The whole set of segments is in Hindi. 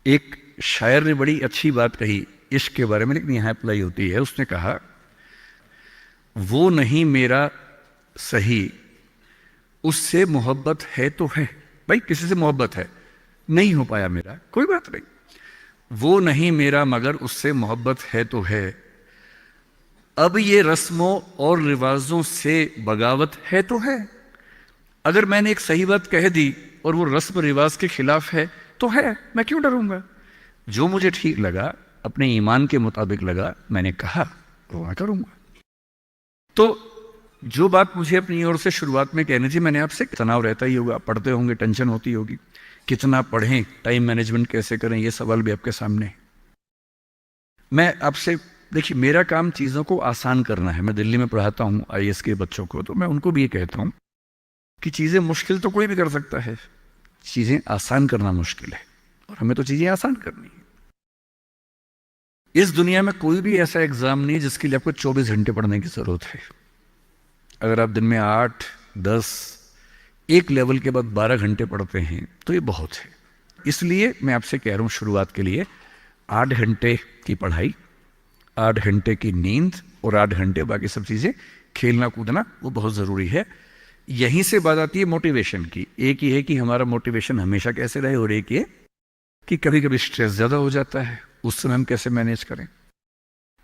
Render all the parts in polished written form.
एक शायर ने बड़ी अच्छी बात कही इश्क के बारे में, लेकिन यहाँ अप्लाई होती है। उसने कहा, वो नहीं मेरा सही, उससे मोहब्बत है तो है। भाई किसी से मोहब्बत है, नहीं हो पाया मेरा, कोई बात नहीं। वो नहीं मेरा मगर उससे मोहब्बत है तो है। अब ये रस्मों और रिवाजों से बगावत है तो है। अगर मैंने एक सही बात कह दी और वो रस्म रिवाज के खिलाफ है तो है, मैं क्यों डरूंगा। जो मुझे ठीक लगा, अपने ईमान के मुताबिक लगा, मैंने कहा वो मैं करूंगा। तो जो बात मुझे अपनी ओर से शुरुआत में कहनी थी, मैंने आपसे, तनाव रहता ही होगा, पढ़ते होंगे, टेंशन होती होगी, कितना पढ़ें, टाइम मैनेजमेंट कैसे करें, ये सवाल भी आपके सामने है। मैं आपसे, देखिए मेरा काम चीज़ों को आसान करना है। मैं दिल्ली में पढ़ाता हूँ आईएएस के बच्चों को, तो मैं उनको भी ये कहता हूँ कि चीज़ें मुश्किल तो कोई भी कर सकता है, चीज़ें आसान करना मुश्किल है, और हमें तो चीज़ें आसान करनी है। इस दुनिया में कोई भी ऐसा एग्जाम नहीं है जिसके लिए आपको 24 घंटे पढ़ने की जरूरत है। अगर आप दिन में 8, 10, एक लेवल के बाद 12 घंटे पढ़ते हैं तो ये बहुत है। इसलिए मैं आपसे कह रहा हूँ, शुरुआत के लिए 8 घंटे की पढ़ाई, 8 घंटे की नींद और 8 घंटे बाकी सब चीज़ें, खेलना कूदना, वो बहुत ज़रूरी है। यहीं से बात आती है मोटिवेशन की। एक ही है कि हमारा मोटिवेशन हमेशा कैसे रहे, और एक ये कि कभी कभी स्ट्रेस ज़्यादा हो जाता है, उस समय हम कैसे मैनेज करें।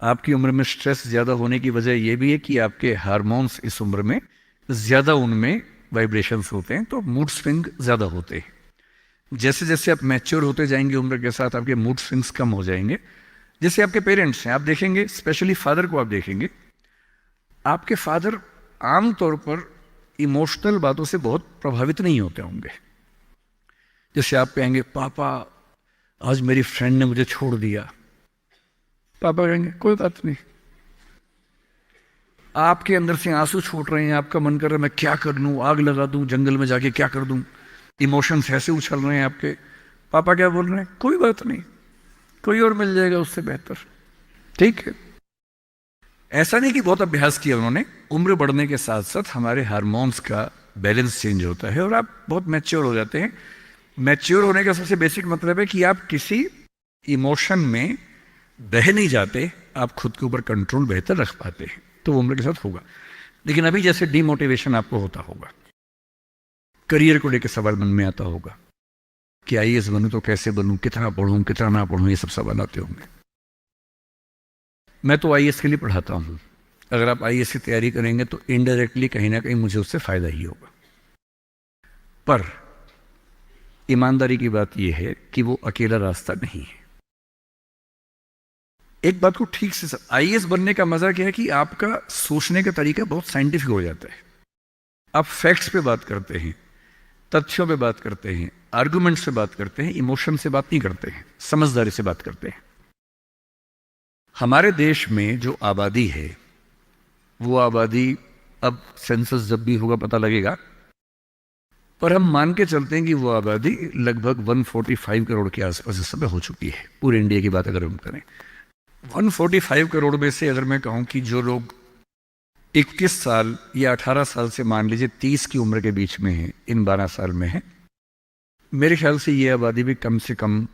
आपकी उम्र में स्ट्रेस ज़्यादा होने की वजह यह भी है कि आपके हार्मोन्स इस उम्र में ज़्यादा, उनमें वाइब्रेशंस होते हैं, तो मूड स्विंग ज़्यादा होते हैं। जैसे जैसे आप मैच्योर होते जाएंगे उम्र के साथ, आपके मूड स्विंग्स कम हो जाएंगे। जैसे आपके पेरेंट्स हैं, आप देखेंगे, स्पेशली फादर को आप देखेंगे, आपके फादर आमतौर पर इमोशनल बातों से बहुत प्रभावित नहीं होते होंगे। जैसे आप कहेंगे, पापा आज मेरी फ्रेंड ने मुझे छोड़ दिया, पापा कहेंगे कोई बात नहीं। आपके अंदर से आंसू छूट रहे हैं, आपका मन कर रहा है मैं क्या कर लूं, आग लगा दूं, जंगल में जाके क्या कर दूं, इमोशंस ऐसे उछल रहे हैं आपके। पापा क्या बोल रहे हैं, कोई बात नहीं, कोई और मिल जाएगा उससे बेहतर, ठीक है। ऐसा नहीं कि बहुत अभ्यास किया उन्होंने, उम्र बढ़ने के साथ साथ हमारे हार्मोन्स का बैलेंस चेंज होता है और आप बहुत मैच्योर हो जाते हैं। मैच्योर होने का सबसे बेसिक मतलब है कि आप किसी इमोशन में बह नहीं जाते, आप खुद के ऊपर कंट्रोल बेहतर रख पाते हैं, तो वो उम्र के साथ होगा। लेकिन अभी जैसे डीमोटिवेशन आपको होता होगा, करियर को लेकर सवाल मन में आता होगा कि आईएएस बनूं तो कैसे बनूं, कितना पढ़ूं, कितना ना पढ़ूं, ये सब सवाल आते होंगे। मैं तो आईएएस के लिए पढ़ाता हूं। अगर आप आईएएस की तैयारी करेंगे तो इनडायरेक्टली कहीं ना कहीं मुझे उससे फायदा ही होगा। पर ईमानदारी की बात यह है कि वो अकेला रास्ता नहीं है। एक बात को ठीक से, आईएएस बनने का मजा क्या है कि आपका सोचने का तरीका बहुत साइंटिफिक हो जाता है। आप फैक्ट्स पे बात करते हैं, तथ्यों पे बात करते हैं, आर्गुमेंट से बात करते हैं, इमोशन से बात नहीं करते हैं, समझदारी से बात करते हैं। हमारे देश में जो आबादी है, वो आबादी, अब सेंसस जब भी होगा पता लगेगा, पर हम मान के चलते हैं कि वो आबादी लगभग 145 करोड़ के आसपास इस समय हो चुकी है। पूरे इंडिया की बात अगर हम करें, 145 करोड़ में से अगर मैं कहूं कि जो लोग 21 साल या 18 साल से मान लीजिए 30 की उम्र के बीच में है, इन 12 साल में है, मेरे ख्याल से ये आबादी भी कम से कम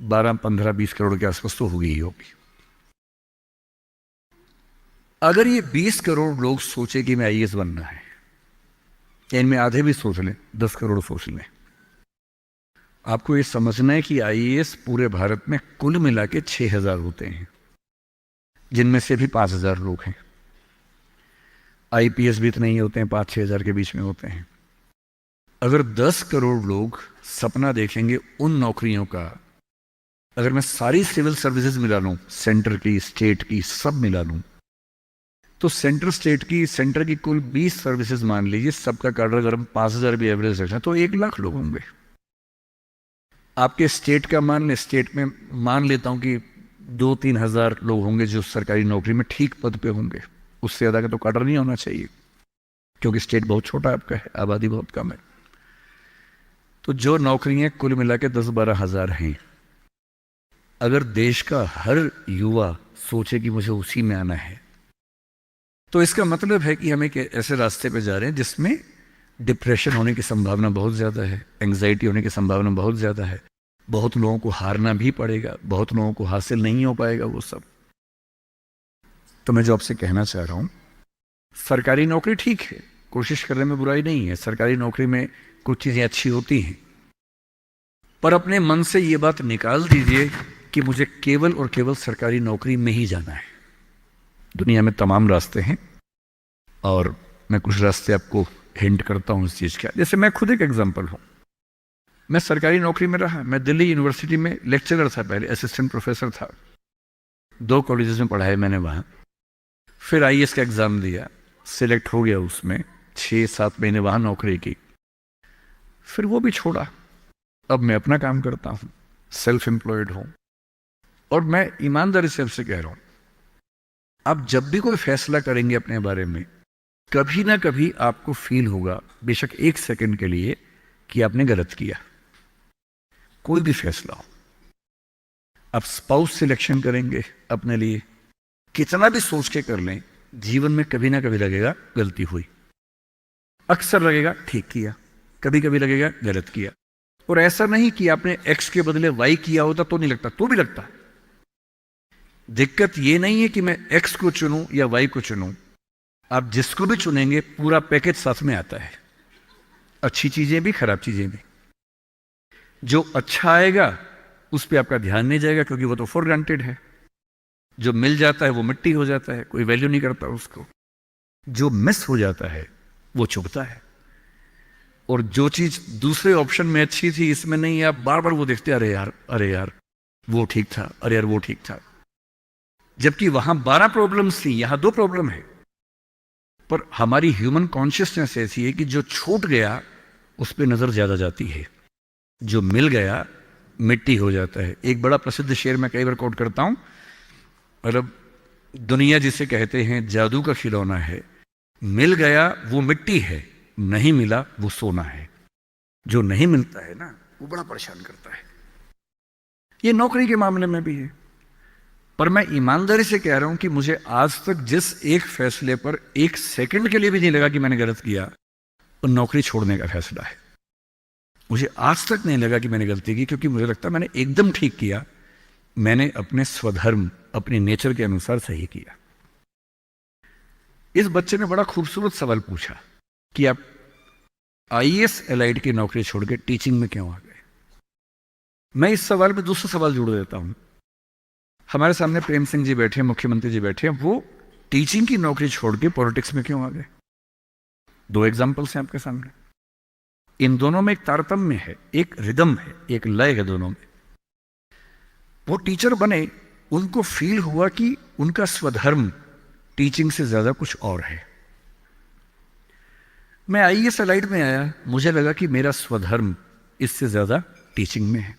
12, 15, 20 करोड़ के आसपास तो होगी ही होगी। अगर ये 20 करोड़ लोग सोचे कि मैं आईएएस बनना है, या इनमें आधे भी सोच लें, 10 करोड़ सोच लें, आपको ये समझना है कि आईएएस पूरे भारत में कुल मिला के 6000 होते हैं, जिनमें से भी 5000 लोग हैं। आईपीएस भी इतने ही होते हैं, 5-6 हजार के बीच में होते हैं। अगर 10 करोड़ लोग सपना देखेंगे उन नौकरियों का, अगर मैं सारी सिविल सर्विसेज मिला लूं, सेंटर की, स्टेट की, सब मिला लूं, तो सेंटर की कुल 20 सर्विसेज मान लीजिए, सबका कार्डर अगर हम 5000 भी एवरेज रखें तो 1 लाख लोग होंगे। आपके स्टेट का मान लें, स्टेट में मान लेता हूं कि 2-3 हजार लोग होंगे जो सरकारी नौकरी में ठीक पद पे होंगे, उससे ज्यादा का तो कार्डर नहीं होना चाहिए, क्योंकि स्टेट बहुत छोटा आपका है, आबादी बहुत कम है। तो जो नौकरियां कुल मिला के 10-12 हजार हैं, अगर देश का हर युवा सोचे कि मुझे उसी में आना है, तो इसका मतलब है कि हम एक ऐसे रास्ते पे जा रहे हैं जिसमें डिप्रेशन होने की संभावना बहुत ज़्यादा है, एंग्जाइटी होने की संभावना बहुत ज़्यादा है, बहुत लोगों को हारना भी पड़ेगा, बहुत लोगों को हासिल नहीं हो पाएगा वो सब। तो मैं जो आपसे कहना चाह रहा हूं, सरकारी नौकरी ठीक है, कोशिश करने में बुराई नहीं है, सरकारी नौकरी में कुछ चीजें अच्छी होती हैं, पर अपने मन से ये बात निकाल दीजिए कि मुझे केवल और केवल सरकारी नौकरी में ही जाना है। दुनिया में तमाम रास्ते हैं और मैं कुछ रास्ते आपको हिंट करता हूं इस चीज का। जैसे मैं खुद एक एग्जांपल हूं, मैं सरकारी नौकरी में रहा, मैं दिल्ली यूनिवर्सिटी में लेक्चरर था, पहले असिस्टेंट प्रोफेसर था, 2 कॉलेजेस में पढ़ाया मैंने वहां। फिर आईएएस का एग्जाम दिया, सिलेक्ट हो गया उसमें, 6-7 महीने वहां नौकरी की, फिर वो भी छोड़ा। अब मैं अपना काम करता हूं, सेल्फ एम्प्लॉयड हूं। और मैं ईमानदारी से आपसे कह रहा हूं, आप जब भी कोई फैसला करेंगे अपने बारे में, कभी ना कभी आपको फील होगा, बेशक 1 सेकंड के लिए, कि आपने गलत किया। कोई भी फैसला हो, आप स्पाउस सिलेक्शन करेंगे अपने लिए, कितना भी सोच के कर लें, जीवन में कभी ना कभी लगेगा गलती हुई। अक्सर लगेगा ठीक किया, कभी कभी लगेगा गलत किया। और ऐसा नहीं कि आपने एक्स के बदले वाई किया होता तो नहीं लगता, तो भी लगता। दिक्कत ये नहीं है कि मैं एक्स को चुनूं या वाई को चुनूं, आप जिसको भी चुनेंगे पूरा पैकेज साथ में आता है, अच्छी चीजें भी खराब चीजें भी। जो अच्छा आएगा उस पर आपका ध्यान नहीं जाएगा, क्योंकि वो तो फॉर ग्रांटेड है। जो मिल जाता है वो मिट्टी हो जाता है, कोई वैल्यू नहीं करता उसको। जो मिस हो जाता है वो चुभता है। और जो चीज दूसरे ऑप्शन में अच्छी थी, इसमें नहीं, आप बार बार वो देखते, अरे यार, अरे यार वो ठीक था, अरे यार वो ठीक था। जबकि वहां 12 प्रॉब्लम्स थी, यहां 2 प्रॉब्लम है। पर हमारी ह्यूमन कॉन्शियसनेस ऐसी है कि जो छूट गया उस पर नजर ज्यादा जाती है, जो मिल गया मिट्टी हो जाता है। एक बड़ा प्रसिद्ध शेर मैं कई बार कोट करता हूं, मतलब दुनिया जिसे कहते हैं जादू का खिलौना है, मिल गया वो मिट्टी है, नहीं मिला वो सोना है। जो नहीं मिलता है ना, वो बड़ा परेशान करता है। ये नौकरी के मामले में भी है। पर मैं ईमानदारी से कह रहा हूं कि मुझे आज तक जिस एक फैसले पर 1 सेकंड के लिए भी नहीं लगा कि मैंने गलत किया, वो नौकरी छोड़ने का फैसला है। मुझे आज तक नहीं लगा कि मैंने गलती की, क्योंकि मुझे लगता मैंने एकदम ठीक किया। मैंने अपने स्वधर्म, अपने नेचर के अनुसार सही किया। इस बच्चे ने बड़ा खूबसूरत सवाल पूछा कि आप आईएएस एलाइड की नौकरी छोड़ के टीचिंग में क्यों आ गए। मैं इस सवाल में दूसरा सवाल जोड़ देता हूं। हमारे सामने प्रेम सिंह जी बैठे हैं, मुख्यमंत्री जी बैठे हैं, वो टीचिंग की नौकरी छोड़ के पॉलिटिक्स में क्यों आ गए। 2 एग्जाम्पल्स हैं आपके सामने। इन दोनों में एक तारतम्य है, एक रिदम है, एक लय है दोनों में। वो टीचर बने, उनको फील हुआ कि उनका स्वधर्म टीचिंग से ज्यादा कुछ और है। मैं आईएएस एलाइड में आया, मुझे लगा कि मेरा स्वधर्म इससे ज्यादा टीचिंग में है।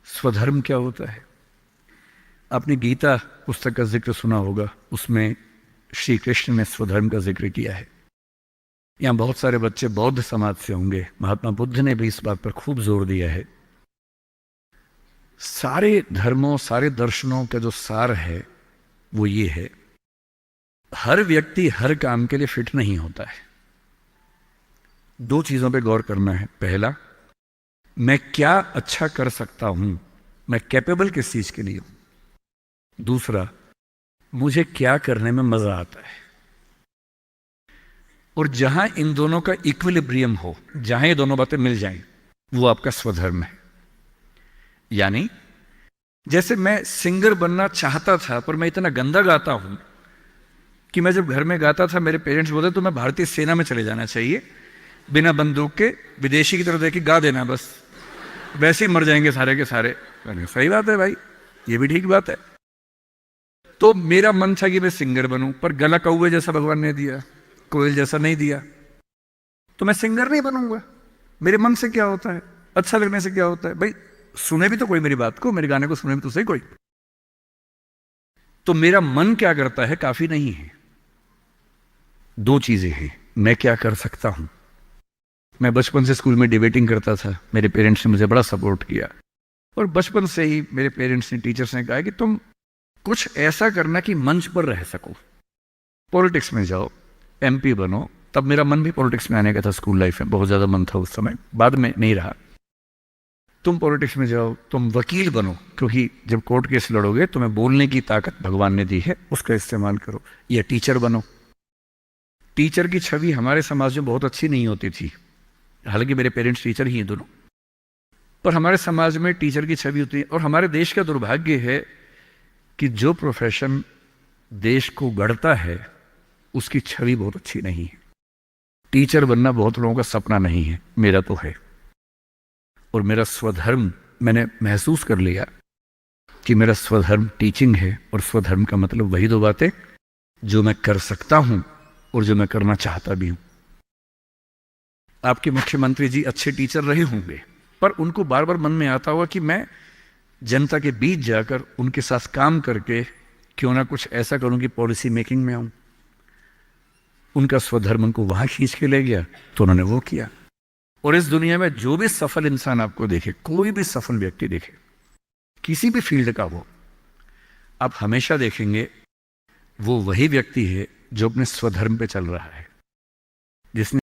स्वधर्म क्या होता है? आपने गीता पुस्तक का जिक्र सुना होगा, उसमें श्री कृष्ण ने स्वधर्म का जिक्र किया है। यहां बहुत सारे बच्चे बौद्ध समाज से होंगे, महात्मा बुद्ध ने भी इस बात पर खूब जोर दिया है। सारे धर्मों, सारे दर्शनों का जो सार है वो ये है, हर व्यक्ति हर काम के लिए फिट नहीं होता है। 2 चीजों पे गौर करना है। पहला, मैं क्या अच्छा कर सकता हूं, मैं कैपेबल किस चीज के लिए हूं। दूसरा, मुझे क्या करने में मजा आता है। और जहां इन दोनों का इक्विलिब्रियम हो, जहां ये दोनों बातें मिल जाएं, वो आपका स्वधर्म है। यानी जैसे मैं सिंगर बनना चाहता था, पर मैं इतना गंदा गाता हूं कि मैं जब घर में गाता था, मेरे पेरेंट्स बोलते तो मैं भारतीय सेना में चले जाना चाहिए, बिना बंदूक के विदेशी की तरह देखे गा देना, बस वैसे ही मर जाएंगे सारे के सारे। सही बात है भाई, ये भी ठीक बात है। तो मेरा मन था कि मैं सिंगर बनूं, पर गला कौवे जैसा भगवान ने दिया, कोयल जैसा नहीं दिया, तो मैं सिंगर नहीं बनूंगा। मेरे मन से क्या होता है, अच्छा लगने से क्या होता है भाई, सुने भी तो कोई मेरी बात को, मेरे गाने को सुने भी तो सही कोई। तो मेरा मन क्या करता है काफी नहीं है। 2 चीजें हैं, मैं क्या कर सकता हूं। मैं बचपन से स्कूल में डिबेटिंग करता था, मेरे पेरेंट्स ने मुझे बड़ा सपोर्ट किया, और बचपन से ही मेरे पेरेंट्स ने, टीचर्स ने कहा कि तुम कुछ ऐसा करना कि मंच पर रह सको, पॉलिटिक्स में जाओ, एमपी बनो। तब मेरा मन भी पॉलिटिक्स में आने का था, स्कूल लाइफ में बहुत ज्यादा मन था उस समय, बाद में नहीं रहा। तुम पॉलिटिक्स में जाओ, तुम वकील बनो, क्योंकि जब कोर्ट केस लड़ोगे तुम्हें बोलने की ताकत भगवान ने दी है, उसका इस्तेमाल करो। या टीचर बनो। टीचर की छवि हमारे समाज में बहुत अच्छी नहीं होती थी, हालांकि मेरे पेरेंट्स टीचर ही हैं दोनों, पर हमारे समाज में टीचर की छवि होती है। और हमारे देश का दुर्भाग्य है कि जो प्रोफेशन देश को गढ़ता है उसकी छवि बहुत अच्छी नहीं है। टीचर बनना बहुत लोगों का सपना नहीं है, मेरा तो है। और मेरा स्वधर्म, मैंने महसूस कर लिया कि मेरा स्वधर्म टीचिंग है। और स्वधर्म का मतलब वही दो बातें जो मैं कर सकता हूं और जो मैं करना चाहता भी हूं। आपके मुख्यमंत्री जी अच्छे टीचर रहे होंगे, पर उनको बार बार मन में आता होगा कि मैं जनता के बीच जाकर उनके साथ काम करके क्यों ना कुछ ऐसा करूं कि पॉलिसी मेकिंग में आऊं। उनका स्वधर्म उनको वहां खींच के ले गया, तो उन्होंने वो किया। और इस दुनिया में जो भी सफल इंसान आपको देखे, कोई भी सफल व्यक्ति देखे, किसी भी फील्ड का हो, आप हमेशा देखेंगे वो वही व्यक्ति है जो अपने स्वधर्म पे चल रहा है, जिसने